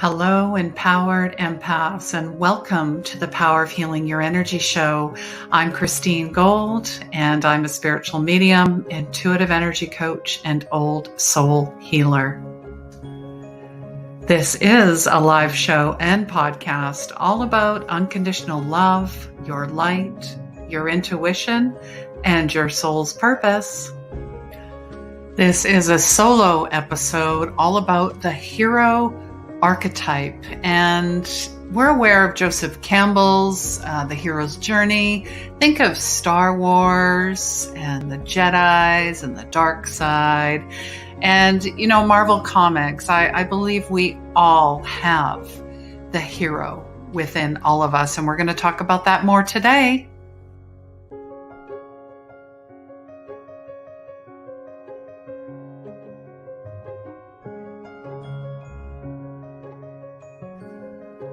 Hello, empowered empaths, and welcome to the Power of Healing Your Energy show. I'm Christine Gold, and I'm a spiritual medium, intuitive energy coach, and old soul healer. This is a live show and podcast all about unconditional love, your light, your intuition, and your soul's purpose. This is a solo episode all about the Hero Archetype, and we're aware of Joseph Campbell's The Hero's Journey. Think of Star Wars and the Jedis and the dark side, and Marvel Comics. I believe we all have the hero within all of us, and we're going to talk about that more today.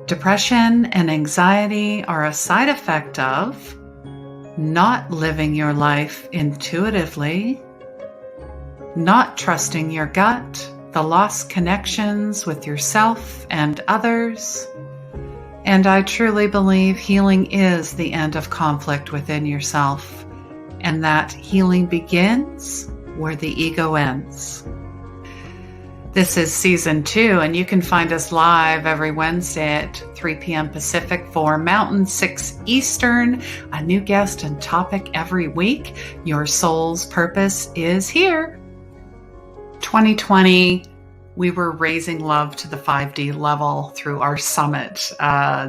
Depression and anxiety are a side effect of not living your life intuitively, not trusting your gut, the lost connections with yourself and others. And I truly believe healing is the end of conflict within yourself, and that healing begins where the ego ends. This is season 2, and you can find us live every Wednesday at 3 p.m. Pacific, 4 Mountain, 6 Eastern. A new guest and topic every week. Your soul's purpose is here. 2020, we were raising love to the 5D level through our summit.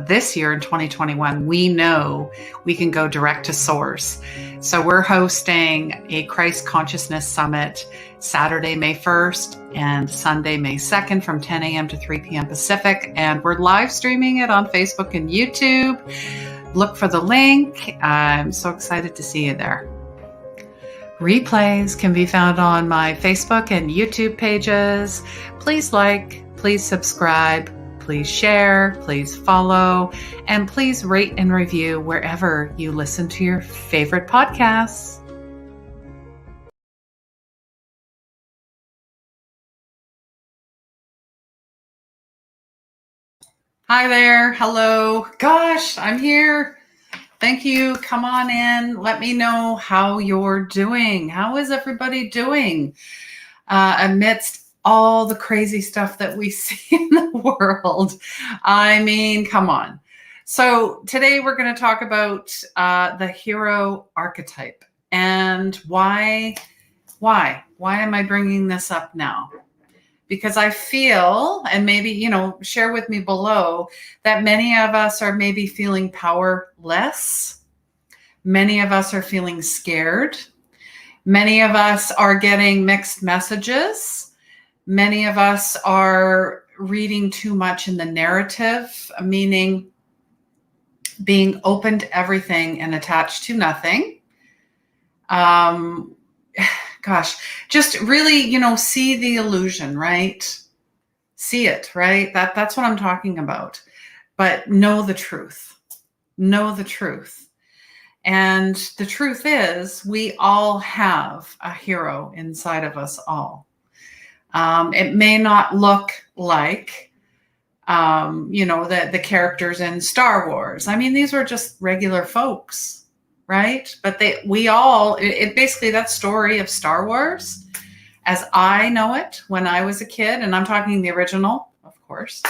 This year in 2021, we know we can go direct to source. So we're hosting a Christ Consciousness Summit Saturday, May 1st and Sunday, May 2nd from 10 a.m. to 3 p.m. Pacific. And we're live streaming it on Facebook and YouTube. Look for the link. I'm so excited to see you there. Replays can be found on my Facebook and YouTube pages. Please like, please subscribe, please share, please follow, and please rate and review wherever you listen to your favorite podcasts. Hi there. Hello. Gosh, I'm here. Thank you. Come on in. Let me know how you're doing. How is everybody doing amidst all the crazy stuff that we see in the world? I mean, come on. So today we're going to talk about the hero archetype and why am I bringing this up now? Because I feel, and maybe, share with me below, that many of us are maybe feeling powerless. Many of us are feeling scared. Many of us are getting mixed messages. Many of us are reading too much in the narrative, meaning being open to everything and attached to nothing. Gosh, just really, see the illusion, right? See it, right? That's what I'm talking about. But know the truth. Know the truth. And the truth is, we all have a hero inside of us all. It may not look like, the characters in Star Wars. I mean, these were just regular folks. Right? But it basically, that story of Star Wars, as I know it when I was a kid, and I'm talking the original, of course,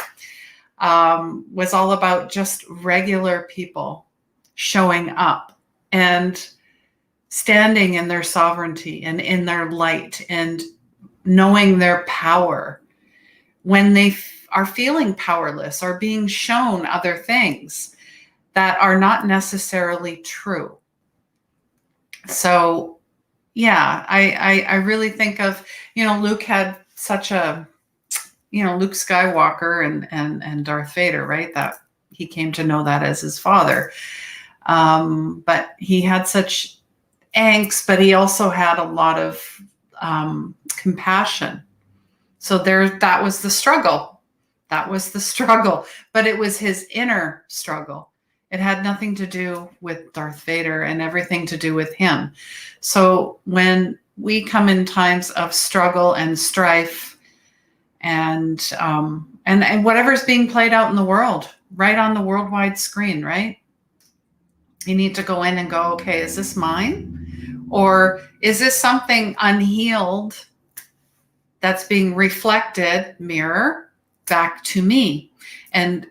was all about just regular people showing up and standing in their sovereignty and in their light and knowing their power when they are feeling powerless or being shown other things that are not necessarily true. So, yeah, I really think of, Luke had such a, Luke Skywalker and Darth Vader, right? That he came to know that as his father. But he had such angst, but he also had a lot of compassion. So that was the struggle. That was the struggle, but it was his inner struggle. It had nothing to do with Darth Vader and everything to do with him. So when we come in times of struggle and strife and and whatever's being played out in the world, right on the worldwide screen, right? You need to go in and go, okay, is this mine? Or is this something unhealed that's being reflected, mirror, back to me? And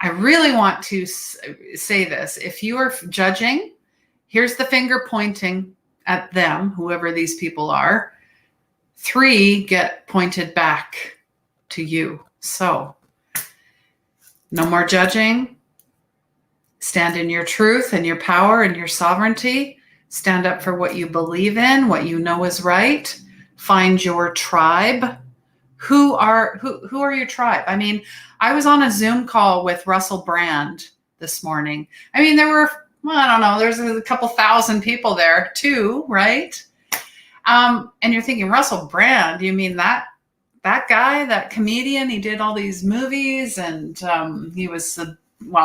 I really want to say this. If you are judging, here's the finger pointing at them, whoever these people are. 3 get pointed back to you. So no more judging. Stand in your truth and your power and your sovereignty. Stand up for what you believe in, what you know is right. Find your tribe. Who are your tribe? I mean, I was on a Zoom call with Russell Brand this morning. I mean, there were, well, I don't know, there's a couple thousand people there too, right? And you're thinking, Russell Brand, you mean that guy, that comedian? He did all these movies, and he was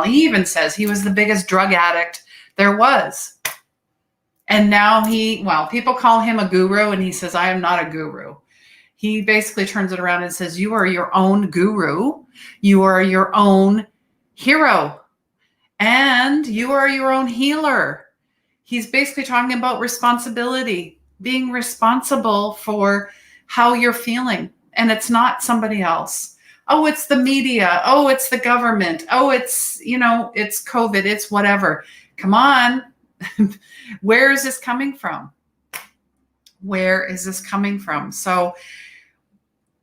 he even says he was the biggest drug addict there was. And now people call him a guru, and he says, I am not a guru. He basically turns it around and says, you are your own guru. You are your own hero. And you are your own healer. He's basically talking about responsibility, being responsible for how you're feeling. And it's not somebody else. Oh, it's the media. Oh, it's the government. Oh, it's COVID. It's whatever. Come on. Where is this coming from? Where is this coming from? So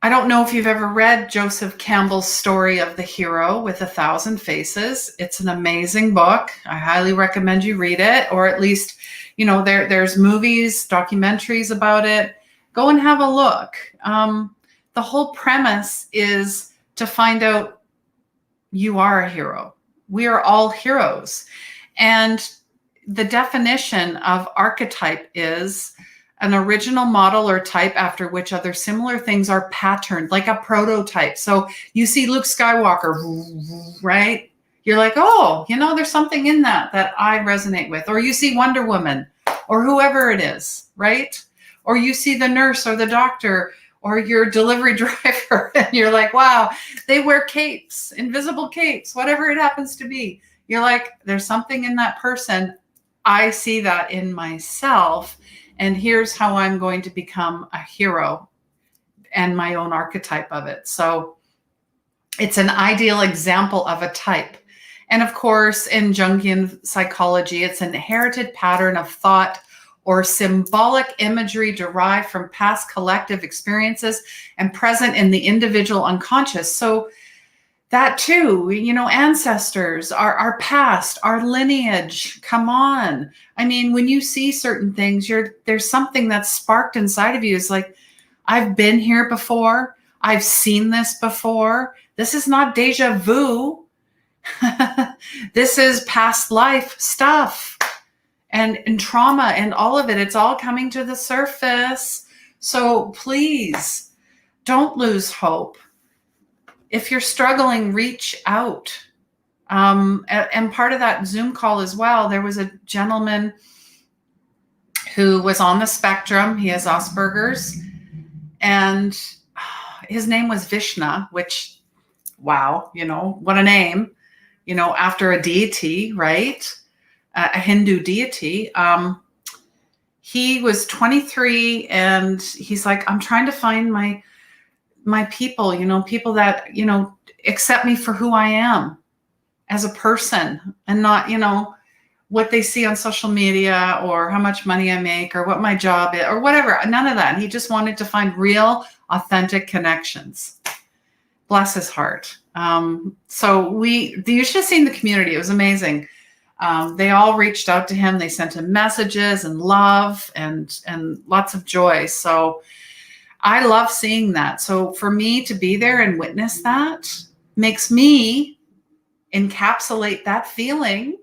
I don't know if you've ever read Joseph Campbell's story of the hero with 1,000 faces. It's an amazing book. I highly recommend you read it, or at least, there's movies, documentaries about it. Go and have a look. The whole premise is to find out you are a hero. We are all heroes. And the definition of archetype is an original model or type after which other similar things are patterned, like a prototype. So you see Luke Skywalker, right? You're like, oh, there's something in that I resonate with. Or you see Wonder Woman or whoever it is, right? Or you see the nurse or the doctor or your delivery driver, and you're like, wow, they wear capes, invisible capes, whatever it happens to be. You're like, there's something in that person. I see that in myself. And here's how I'm going to become a hero and my own archetype of it. So it's an ideal example of a type. And of course, in Jungian psychology, it's an inherited pattern of thought or symbolic imagery derived from past collective experiences and present in the individual unconscious. So that too, ancestors, our past, our lineage, come on. I mean, when you see certain things, there's something that's sparked inside of you. It's like, I've been here before. I've seen this before. This is not deja vu. This is past life stuff and trauma and all of it. It's all coming to the surface. So please don't lose hope. If you're struggling, reach out. And part of that Zoom call as well, there was a gentleman who was on the spectrum. He has Asperger's, and his name was Vishna, which, wow, what a name, after a deity, right? A Hindu deity. He was 23, and he's like, I'm trying to find my people, people that, accept me for who I am as a person, and not, what they see on social media or how much money I make or what my job is or whatever. None of that. He just wanted to find real, authentic connections. Bless his heart. So you should have seen the community. It was amazing. They all reached out to him. They sent him messages and love and lots of joy. So I love seeing that. So for me to be there and witness that makes me encapsulate that feeling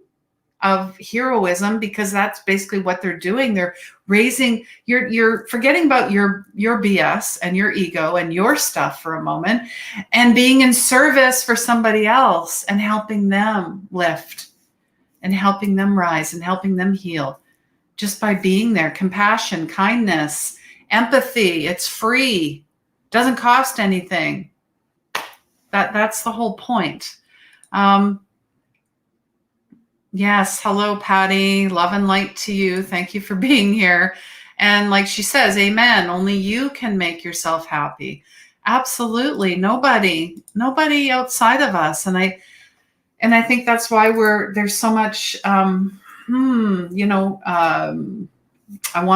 of heroism, because that's basically what they're doing. They're raising, you're forgetting about your BS and your ego and your stuff for a moment and being in service for somebody else and helping them lift and helping them rise and helping them heal just by being there. Compassion, kindness, empathy. It's free. Doesn't cost anything. That's the whole point. Yes. Hello, Patty. Love and light to you. Thank you for being here. And like she says, amen. Only you can make yourself happy. Absolutely. Nobody outside of us. And I think that's why there's so much, I want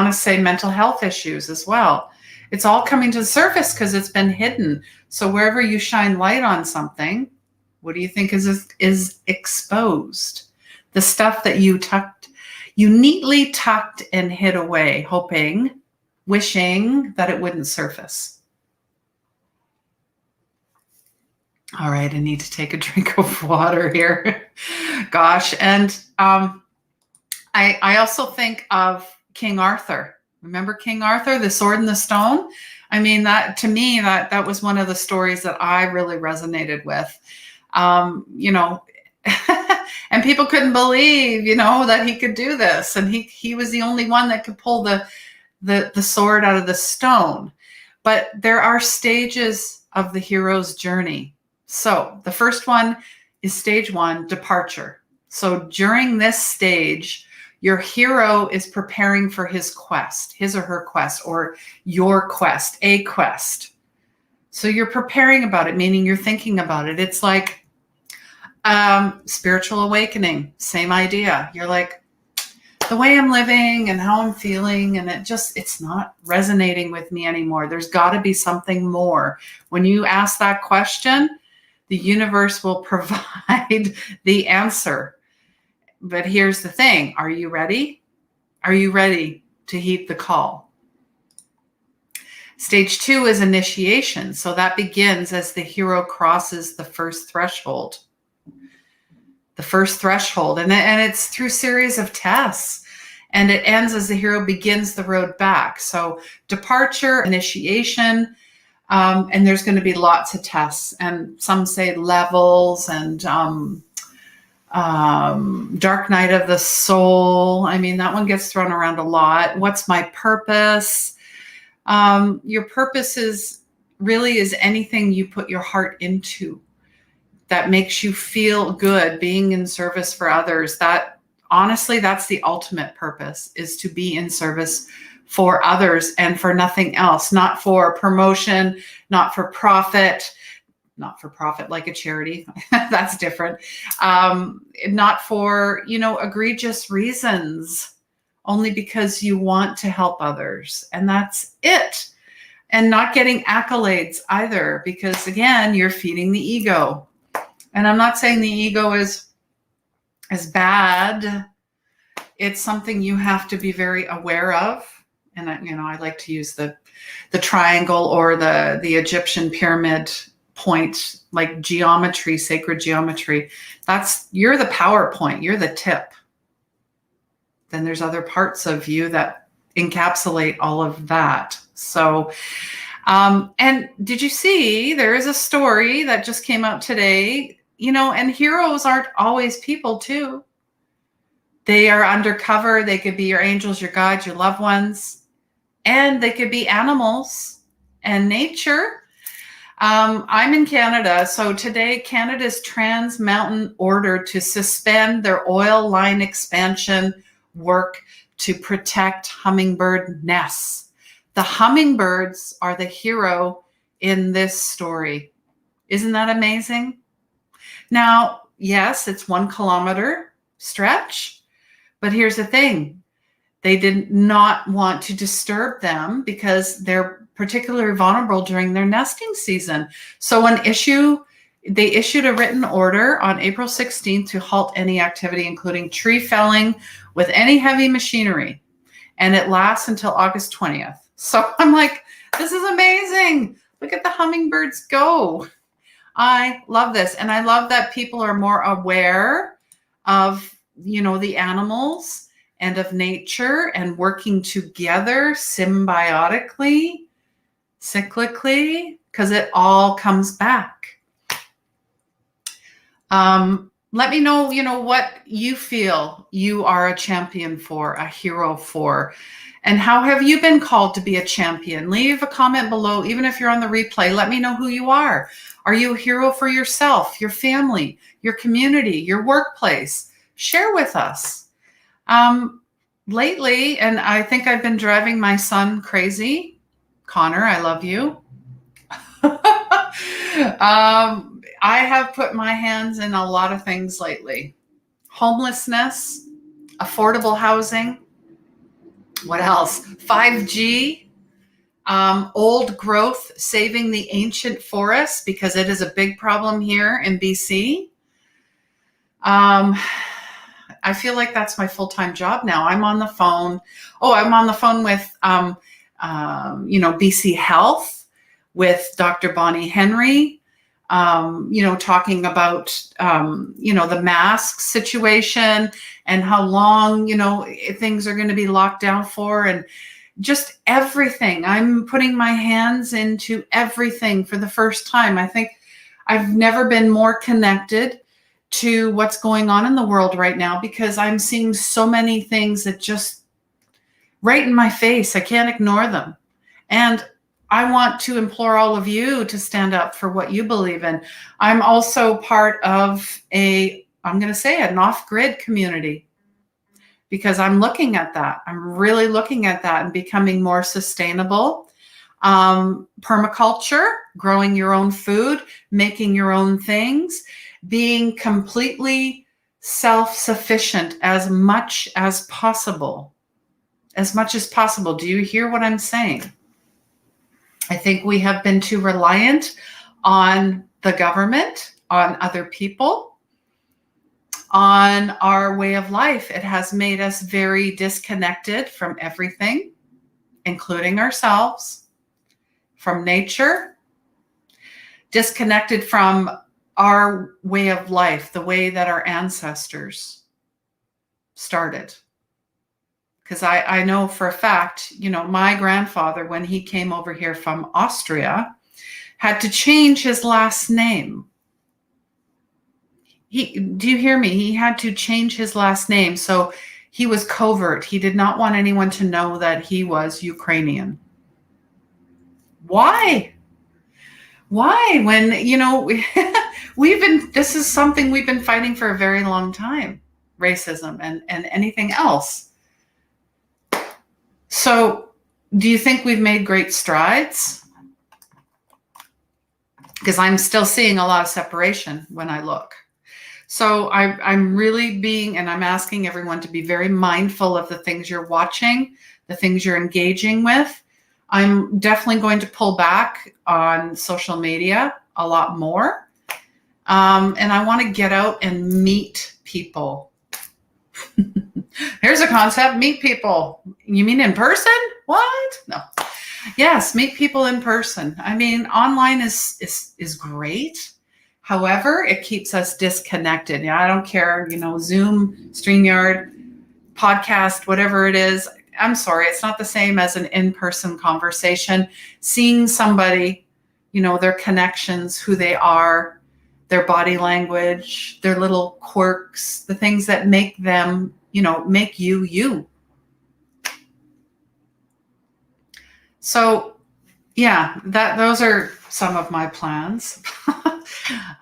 to say mental health issues as well. It's all coming to the surface because it's been hidden. So wherever you shine light on something, what do you think is exposed? The stuff that you neatly tucked and hid away, wishing that it wouldn't surface. All right, I need to take a drink of water here. Gosh, and I also think of King Arthur. Remember King Arthur, the sword and the stone? I mean, that to me, that was one of the stories that I really resonated with. And people couldn't believe, that he could do this. And he was the only one that could pull the sword out of the stone. But there are stages of the hero's journey. So the first one is stage 1, departure. So during this stage, your hero is preparing for his quest, his or her quest, or your quest, a quest. So you're preparing about it, meaning you're thinking about it. It's like spiritual awakening, same idea. You're like, the way I'm living and how I'm feeling, and it's not resonating with me anymore. There's got to be something more. When you ask that question, the universe will provide the answer. But here's the thing. Are you ready? Are you ready to heed the call? Stage 2 is initiation. So that begins as the hero crosses the first threshold. The first threshold. And it's through series of tests. And it ends as the hero begins the road back. So departure, initiation, and there's going to be lots of tests. And some say levels and dark night of the soul. I mean, that one gets thrown around a lot. What's my purpose? Your purpose is anything you put your heart into that makes you feel good, being in service for others. That honestly, that's the ultimate purpose, is to be in service for others and for nothing else, not for promotion, not for profit, like a charity. That's different. Not for, egregious reasons, only because you want to help others. And that's it. And not getting accolades either, because again, you're feeding the ego. And I'm not saying the ego is bad. It's something you have to be very aware of. And I like to use the triangle or the Egyptian pyramid point, like geometry, sacred geometry. You're the power point. You're the tip. Then there's other parts of you that encapsulate all of that. So, and did you see there is a story that just came out today, and heroes aren't always people too. They are undercover. They could be your angels, your guides, your loved ones, and they could be animals and nature. I'm in Canada. So today, Canada's Trans Mountain ordered to suspend their oil line expansion work to protect hummingbird nests. The hummingbirds are the hero in this story. Isn't that amazing? Now, yes, it's 1 kilometer stretch, but here's the thing. They did not want to disturb them because they're particularly vulnerable during their nesting season. So they issued a written order on April 16th to halt any activity, including tree felling with any heavy machinery. And it lasts until August 20th. So I'm like, this is amazing. Look at the hummingbirds go. I love this. And I love that people are more aware of, the animals and of nature and working together symbiotically, cyclically, because it all comes back. Let me know, what you feel you are a champion for, a hero for, and how have you been called to be a champion? Leave a comment below, even if you're on the replay. Let me know who you are. Are you a hero for yourself, your family, your community, your workplace? Share with us. Lately, and I think I've been driving my son crazy. Connor, I love you. I have put my hands in a lot of things lately. Homelessness, affordable housing. What else? 5G, old growth, saving the ancient forests, because it is a big problem here in BC. I feel like that's my full-time job now. I'm on the phone. Oh, I'm on the phone with, BC Health, with Dr. Bonnie Henry, talking about, the mask situation and how long, things are going to be locked down for, and just everything. I'm putting my hands into everything for the first time. I think I've never been more connected to what's going on in the world right now, because I'm seeing so many things that just right in my face. I can't ignore them. And I want to implore all of you to stand up for what you believe in. I'm also part of an off-grid community, because I'm looking at that. I'm really looking at that and becoming more sustainable. Permaculture, growing your own food, making your own things, being completely self-sufficient as much as possible. As much as possible. Do you hear what I'm saying? I think we have been too reliant on the government, on other people, on our way of life. It has made us very disconnected from everything, including ourselves, from nature, disconnected from our way of life, the way that our ancestors started. Because I know for a fact, my grandfather, when he came over here from Austria, had to change his last name. Do you hear me? He had to change his last name. So he was covert. He did not want anyone to know that he was Ukrainian. Why? Why? When, this is something we've been fighting for a very long time, racism and anything else. So do you think we've made great strides? Because I'm still seeing a lot of separation when I look. So I'm really and I'm asking everyone to be very mindful of the things you're watching, the things you're engaging with. I'm definitely going to pull back on social media a lot more. And I want to get out and meet people. Here's a concept, meet people. You mean in person? What? No. Yes, meet people in person. I mean, online is great. However, it keeps us disconnected. I don't care, Zoom, StreamYard, podcast, whatever it is. I'm sorry, it's not the same as an in-person conversation. Seeing somebody, their connections, who they are, their body language, their little quirks, the things that make them, make you, you. So yeah, those are some of my plans.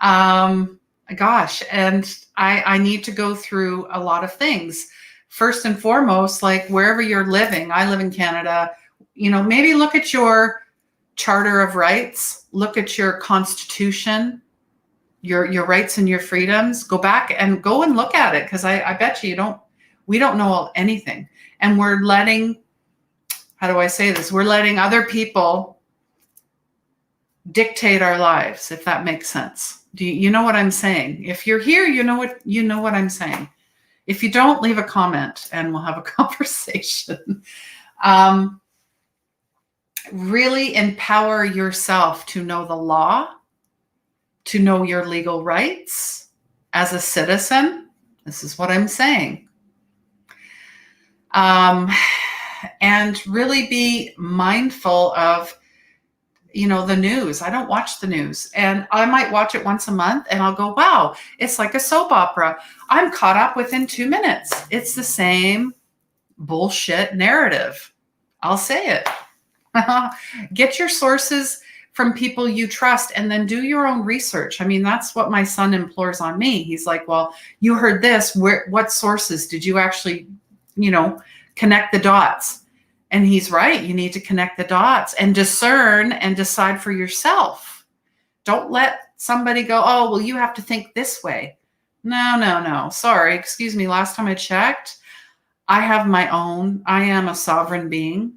Gosh, and I need to go through a lot of things. First and foremost, like wherever you're living, I live in Canada, maybe look at your Charter of Rights, look at your Constitution, your rights and your freedoms. Go back and look at it, because I bet you we don't know anything. And we're letting, how do I say this? We're letting other people dictate our lives, if that makes sense. Do you know what I'm saying? If you're here, you know what I'm saying. If you don't, leave a comment and we'll have a conversation. Really empower yourself to know the law, to know your legal rights as a citizen. This is what I'm saying. And really be mindful of the news. I don't watch the news, and I might watch it once a month and I'll go, wow, it's like a soap opera. I'm caught up within 2 minutes. It's the same bullshit narrative. I'll say it. Get your sources from people you trust, and then do your own research. I mean, that's what my son implores on me. He's like, well, you heard this. What sources did you actually, connect the dots? And he's right. You need to connect the dots and discern and decide for yourself. Don't let somebody go, oh, well, you have to think this way. No. Sorry. Excuse me. Last time I checked, I have my own. I am a sovereign being.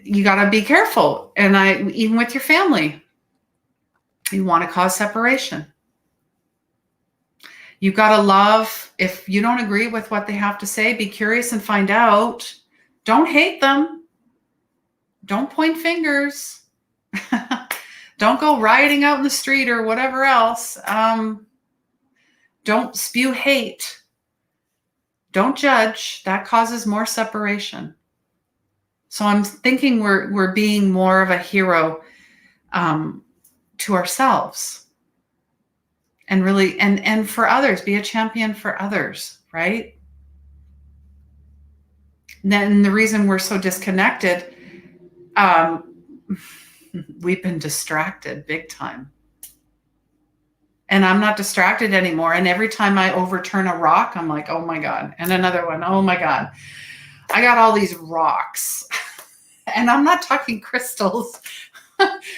You got to be careful. And even with your family, you want to cause separation. You got to love. If you don't agree with what they have to say, be curious and find out. Don't hate them. Don't point fingers. Don't go rioting out in the street or whatever else. Don't spew hate. Don't judge. That causes more separation. So I'm thinking we're being more of a hero to ourselves, and really, and for others, be a champion for others, right? And then the reason we're so disconnected, we've been distracted big time. And I'm not distracted anymore. And every time I overturn a rock, I'm like, oh my God. And another one, oh my God. I got all these rocks. And I'm not talking crystals.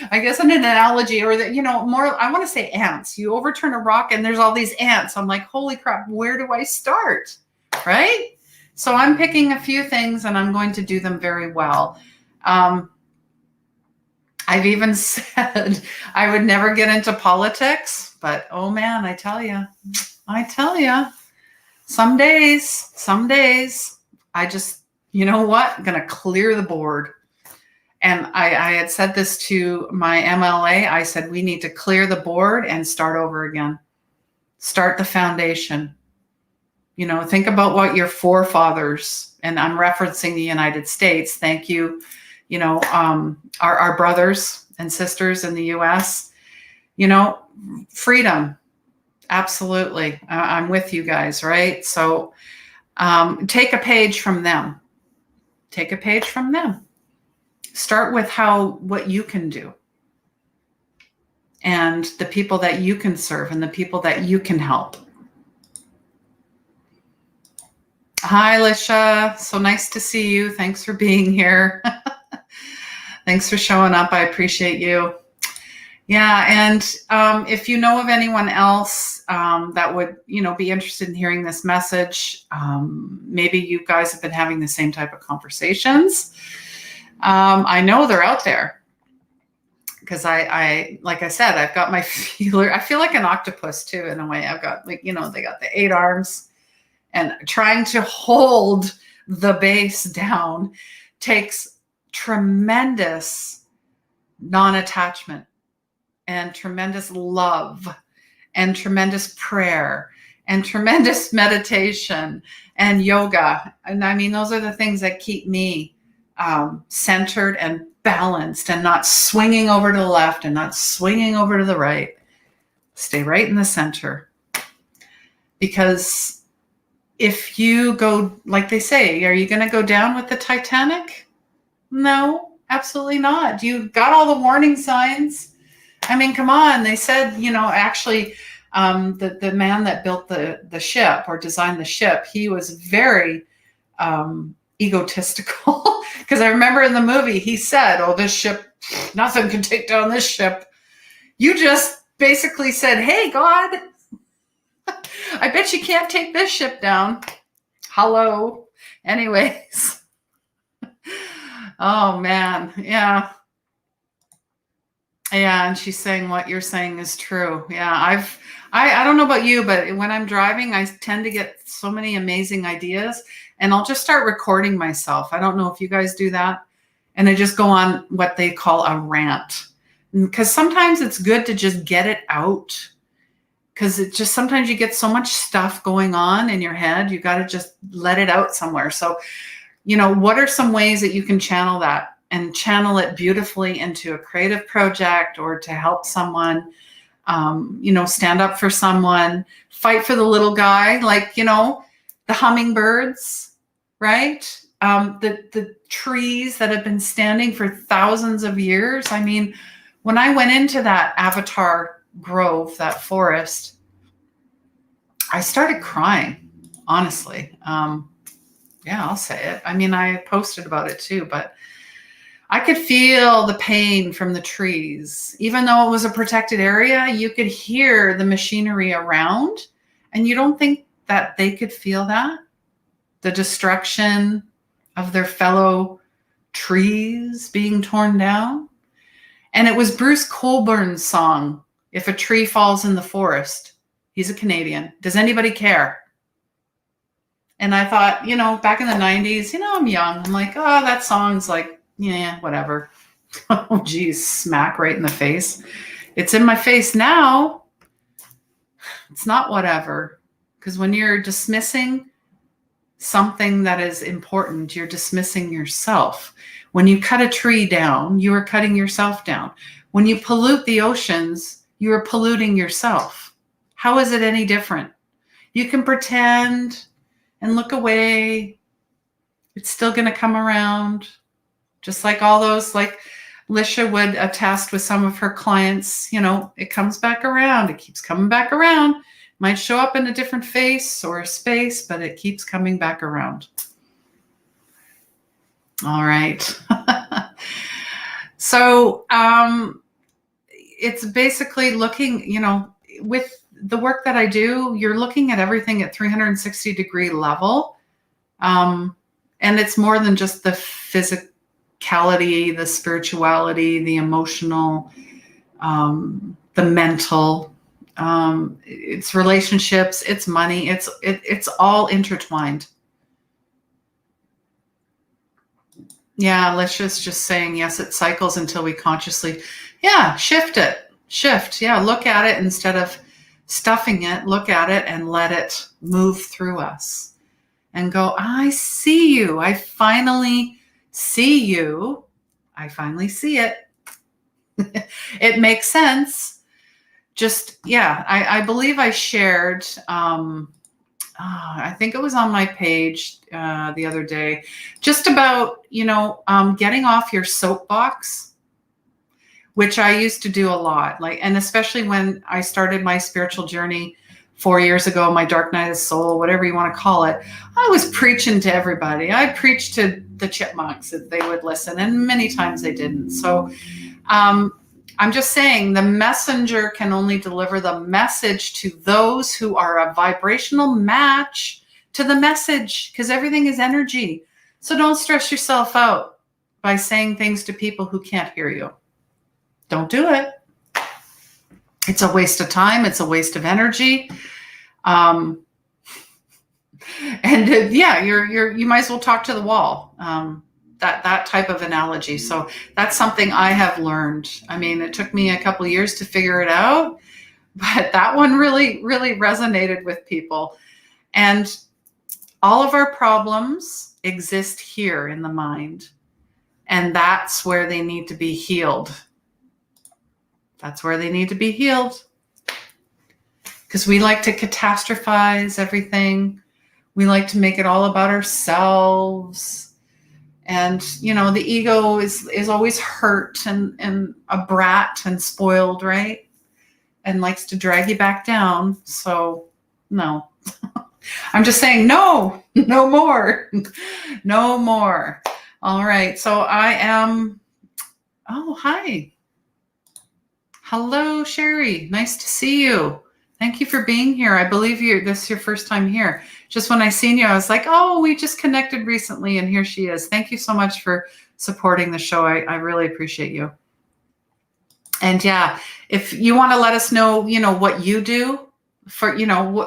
I guess an analogy, or that, more, I want to say ants. You overturn a rock and there's all these ants. I'm like, holy crap, where do I start? Right? So I'm picking a few things and I'm going to do them very well. I've even said I would never get into politics, but oh man, I tell you, some days I just, you know what? I'm going to clear the board. And I had said this to my MLA. I said, we need to clear the board and start over again. Start the foundation. Think about what your forefathers, and I'm referencing the United States. Thank you. Our brothers and sisters in the US, freedom. Absolutely. I'm with you guys, right? So take a page from them. Take a page from them. Start with what you can do, and the people that you can serve, and the people that you can help. Hi, Lisha. So nice to see you. Thanks for being here. Thanks for showing up. I appreciate you. Yeah. And if you know of anyone else that would, be interested in hearing this message, maybe you guys have been having the same type of conversations. I know they're out there, because I like I said, I've got my feeler. I feel like an octopus too, in a way. I've got they got the 8 arms, and trying to hold the base down takes tremendous non-attachment and tremendous love and tremendous prayer and tremendous meditation and yoga. And I mean, those are the things that keep me centered and balanced, and not swinging over to the left and not swinging over to the right. Stay right in the center. Because if you go, like they say, are you going to go down with the Titanic? No, absolutely not. You got all the warning signs. I mean, come on. They said, actually, the man that built the ship or designed the ship, he was very egotistical, because I remember in the movie he said, oh, this ship, nothing can take down this ship. You just basically said, hey, God, I bet you can't take this ship down. Hello. Anyways. Oh man. Yeah. And she's saying what you're saying is true. Yeah. I don't know about you, but when I'm driving, I tend to get so many amazing ideas, and I'll just start recording myself. I don't know if you guys do that. And I just go on what they call a rant, because sometimes it's good to just get it out, because it just, sometimes you get so much stuff going on in your head. You got to just let it out somewhere. So, what are some ways that you can channel that? and channel it beautifully into a creative project or to help someone, stand up for someone, fight for the little guy, like, the hummingbirds, right? The trees that have been standing for thousands of years. I mean, when I went into that Avatar Grove, that forest, I started crying, honestly. Yeah, I'll say it. I mean, I posted about it too, but I could feel the pain from the trees. Even though it was a protected area, you could hear the machinery around, and you don't think that they could feel that? The destruction of their fellow trees being torn down? And it was Bruce Colburn's song, If a Tree Falls in the Forest. He's a Canadian. Does anybody care? And I thought, back in the 90s, I'm young. I'm like, oh, that song's like, yeah, whatever. Oh, geez, smack right in the face. It's in my face now. It's not whatever. Because when you're dismissing something that is important, you're dismissing yourself. When you cut a tree down, you are cutting yourself down. When you pollute the oceans, you are polluting yourself. How is it any different? You can pretend and look away. It's still going to come around. Just like all those, like Lisha would attest with some of her clients, it comes back around. It keeps coming back around. Might show up in a different face or space, but it keeps coming back around. All right. So it's basically looking, with the work that I do, you're looking at everything at 360-degree level. And it's more than just the physicality, the spirituality, the emotional, the mental. It's relationships, it's money, it's all intertwined. Yeah, Alicia's just saying, yes, it cycles until we consciously, shift. Yeah, look at it instead of stuffing it, look at it and let it move through us and go, I see you. I finally see you. I finally see it. It makes sense. Just, I believe I shared, I think it was on my page the other day, just about, getting off your soapbox, which I used to do a lot. And especially when I started my spiritual journey 4 years ago, my dark night of soul, whatever you want to call it, I was preaching to everybody. I preached to the chipmunks if they would listen, and many times they didn't. So, I'm just saying the messenger can only deliver the message to those who are a vibrational match to the message, because everything is energy. So don't stress yourself out by saying things to people who can't hear you. Don't do it. It's a waste of time. It's a waste of energy. You might as well talk to the wall. That type of analogy. So that's something I have learned. I mean, it took me a couple of years to figure it out, but that one really, really resonated with people. And all of our problems exist here in the mind. And that's where they need to be healed. That's where they need to be healed. Because we like to catastrophize everything. We like to make it all about ourselves. And, the ego is always hurt and a brat and spoiled, right? And likes to drag you back down. So, no. I'm just saying, no more. No more. All right. So I am, oh, hi. Hello, Sherry. Nice to see you. Thank you for being here. I believe this is your first time here. Just when I seen you, I was like, oh, we just connected recently, and here she is. Thank you so much for supporting the show. I really appreciate you. And if you want to let us know, what you do for,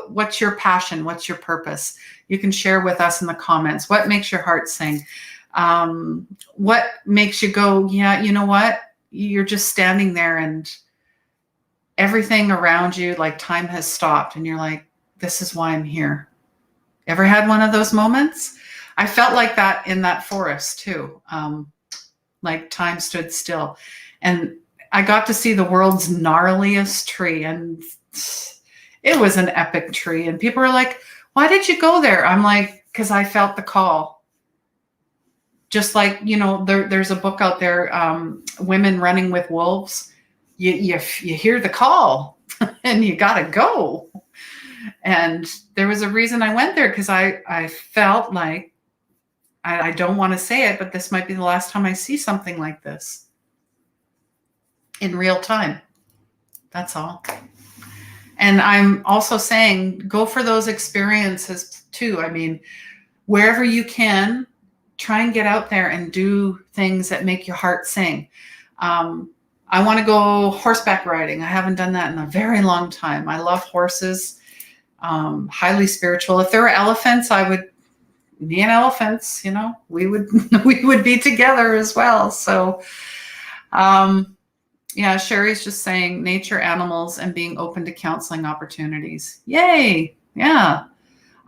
what's your passion? What's your purpose? You can share with us in the comments. What makes your heart sing? What makes you go, you know what? You're just standing there and everything around you, like time has stopped, and you're like, this is why I'm here. Ever had one of those moments? I felt like that in that forest too. like time stood still. And I got to see the world's gnarliest tree, and it was an epic tree. And people are like, why did you go there? I'm like, because I felt the call. Just like, there's a book out there, Women Running with Wolves. You hear the call and you got to go. And there was a reason I went there, because I felt like, I don't want to say it, but this might be the last time I see something like this in real time. That's all. And I'm also saying, go for those experiences too. I mean, wherever you can, try and get out there and do things that make your heart sing. I want to go horseback riding. I haven't done that in a very long time. I love horses, highly spiritual. If there were elephants, me and elephants, we would be together as well. So, yeah, Sherry's just saying nature, animals, and being open to counseling opportunities. Yay. Yeah.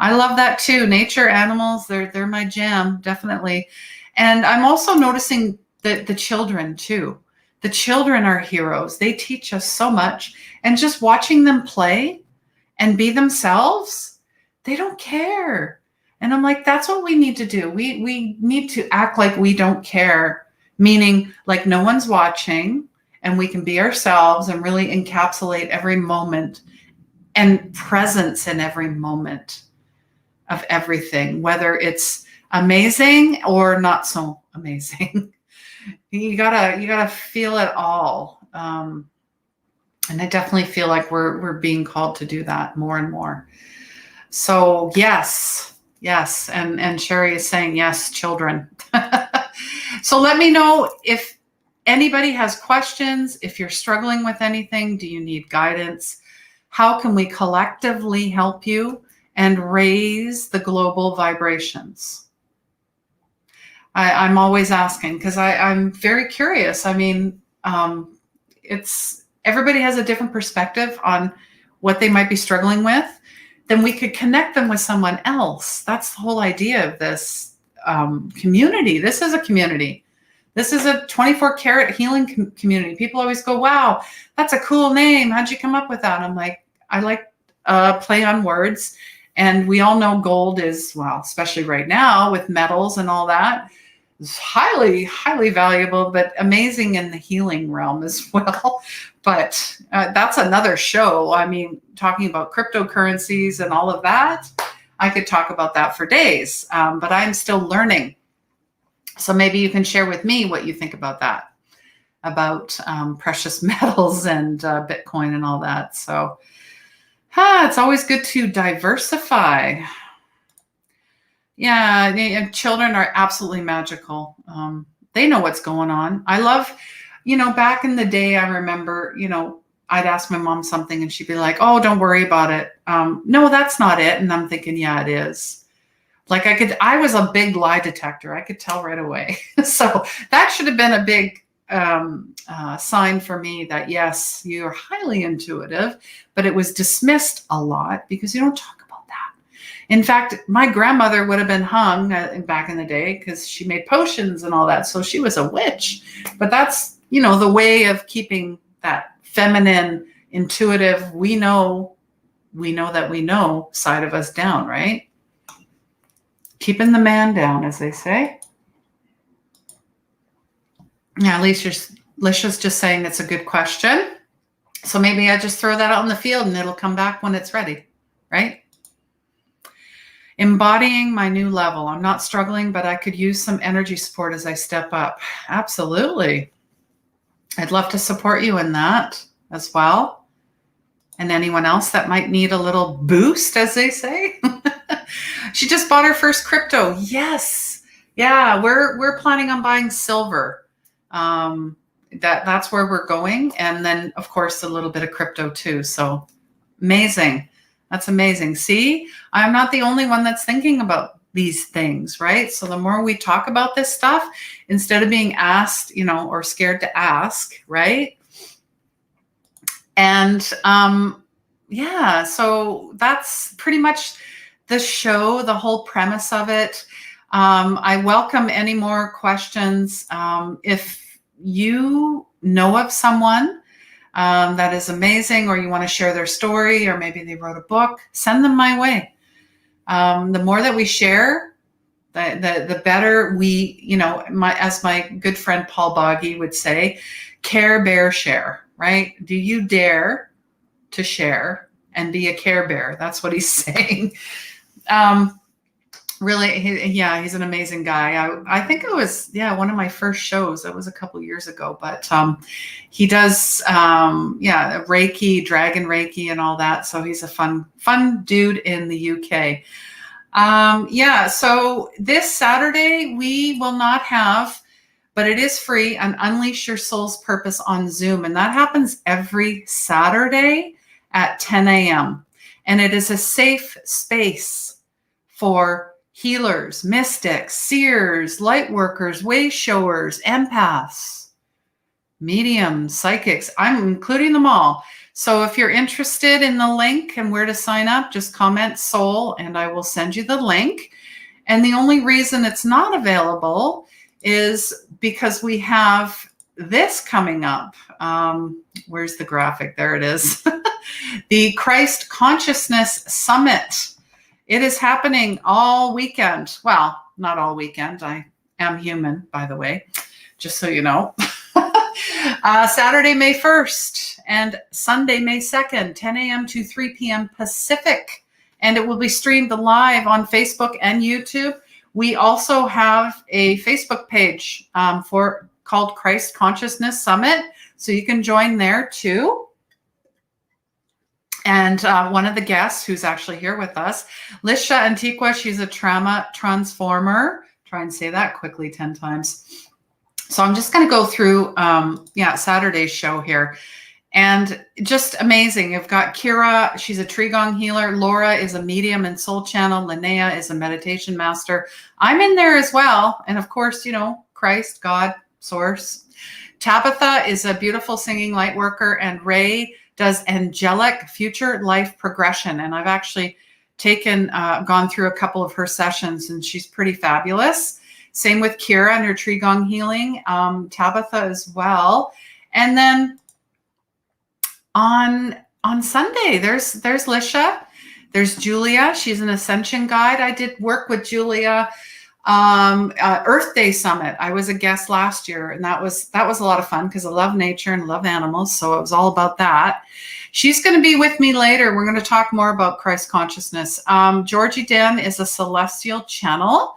I love that too. Nature, animals, they're my jam, definitely. And I'm also noticing that the children too. The children are heroes. They teach us so much. And just watching them play and be themselves, they don't care. And I'm like, that's what we need to do. We need to act like we don't care, meaning like no one's watching, and we can be ourselves and really encapsulate every moment and presence in every moment of everything, whether it's amazing or not so amazing. You gotta feel it all. And I definitely feel like we're being called to do that more and more. So yes. And Sherry is saying, yes, children. So let me know if anybody has questions, if you're struggling with anything, do you need guidance? How can we collectively help you and raise the global vibrations? I'm always asking, because I'm very curious. I mean, everybody has a different perspective on what they might be struggling with. Then we could connect them with someone else. That's the whole idea of this community. This is a community. This is a 24-karat healing community. People always go, wow, that's a cool name. How'd you come up with that? I'm like, I like play on words. And we all know gold is, well, especially right now with metals and all that, is highly, highly valuable, but amazing in the healing realm as well. But that's another show. I mean, talking about cryptocurrencies and all of that, I could talk about that for days, but I'm still learning. So maybe you can share with me what you think about that, about precious metals and Bitcoin and all that. So it's always good to diversify. Yeah, children are absolutely magical. They know what's going on. I love, back in the day, I remember, I'd ask my mom something and she'd be like, oh, don't worry about it. No, that's not it. And I'm thinking, yeah, it is. Like I was a big lie detector. I could tell right away. So that should have been a big sign for me that, yes, you're highly intuitive, but it was dismissed a lot because you don't talk about that. In fact, my grandmother would have been hung back in the day because she made potions and all that. So she was a witch, but that's, the way of keeping that feminine, intuitive, we know that we know side of us down, right? Keeping the man down, as they say. Yeah, Alicia's just saying it's a good question. So maybe I just throw that out in the field and it'll come back when it's ready, right? Embodying my new level. I'm not struggling, but I could use some energy support as I step up. Absolutely. I'd love to support you in that as well. And anyone else that might need a little boost, as they say. She just bought her first crypto. Yes. Yeah, we're planning on buying silver. That's where we're going. And then, of course, a little bit of crypto too. So amazing. That's amazing. See, I'm not the only one that's thinking about these things, right? So the more we talk about this stuff, instead of being asked, or scared to ask, right? And so that's pretty much the show, the whole premise of it. I welcome any more questions. If you know of someone that is amazing, or you want to share their story, or maybe they wrote a book, send them my way. The more that we share, the better we, as my good friend Paul Boggy would say, care, bear, share, right? Do you dare to share and be a care bear? That's what he's saying. Really, he's an amazing guy. I think it was, one of my first shows. It was a couple years ago, but he does, Reiki, dragon Reiki and all that. So he's a fun dude in the UK. So this Saturday, we will not have, but it is free, an Unleash Your Soul's Purpose on Zoom. And that happens every Saturday at 10 a.m. And it is a safe space for healers, mystics, seers, light workers, way showers, empaths, mediums, psychics. I'm including them all. So if you're interested in the link and where to sign up, just comment soul and I will send you the link. And the only reason it's not available is because we have this coming up. Where's the graphic? There it is. The Christ Consciousness Summit. It is happening all weekend. Well, not all weekend. I am human, by the way, just so you know. Saturday, May 1st and Sunday, May 2nd, 10 a.m. to 3 p.m. Pacific. And it will be streamed live on Facebook and YouTube. We also have a Facebook page called Christ Consciousness Summit. So you can join there too. And one of the guests who's actually here with us, Lisha Antiqua, she's a trauma transformer. Try and say that quickly 10 times. So I'm just going to go through, Saturday's show here. And just amazing. You've got Kira, she's a Qigong healer. Laura is a medium and soul channel. Linnea is a meditation master. I'm in there as well. And of course, Christ, God, Source. Tabitha is a beautiful singing light worker. And Ray does angelic future life progression. And I've actually gone through a couple of her sessions and she's pretty fabulous. Same with Kira and her Qigong healing, Tabitha as well. And then on Sunday, there's Lisha, there's Julia. She's an ascension guide. I did work with Julia, Earth Day Summit. I was a guest last year, and that was a lot of fun because I love nature and love animals. So it was all about that. She's going to be with me later. We're going to talk more about Christ consciousness. Georgie Den is a celestial channel.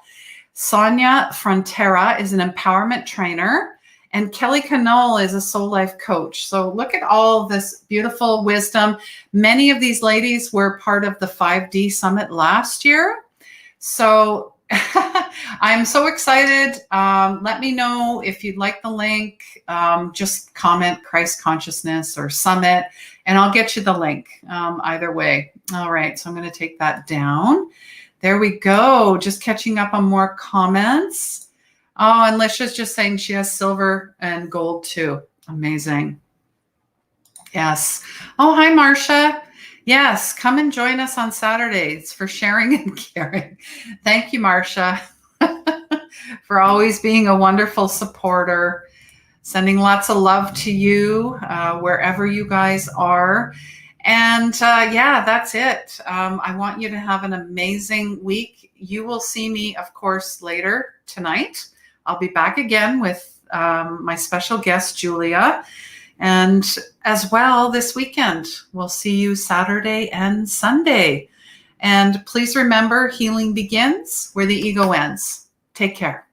Sonia Frontera is an empowerment trainer. And Kelly Canole is a soul life coach. So look at all this beautiful wisdom. Many of these ladies were part of the 5D Summit last year. So I'm so excited. Let me know if you'd like the link. Just comment Christ Consciousness or Summit, and I'll get you the link either way. All right, so I'm going to take that down. There we go. Just catching up on more comments. Oh, and Lisha's just saying she has silver and gold too. Amazing. Yes. Oh, hi, Marcia. Yes, come and join us on Saturdays for sharing and caring. Thank you, Marcia, for always being a wonderful supporter. Sending lots of love to you wherever you guys are. And that's it. I want you to have an amazing week. You will see me, of course, later tonight. I'll be back again with my special guest, Julia. And as well this weekend, we'll see you Saturday and Sunday. And please remember, healing begins where the ego ends. Take care.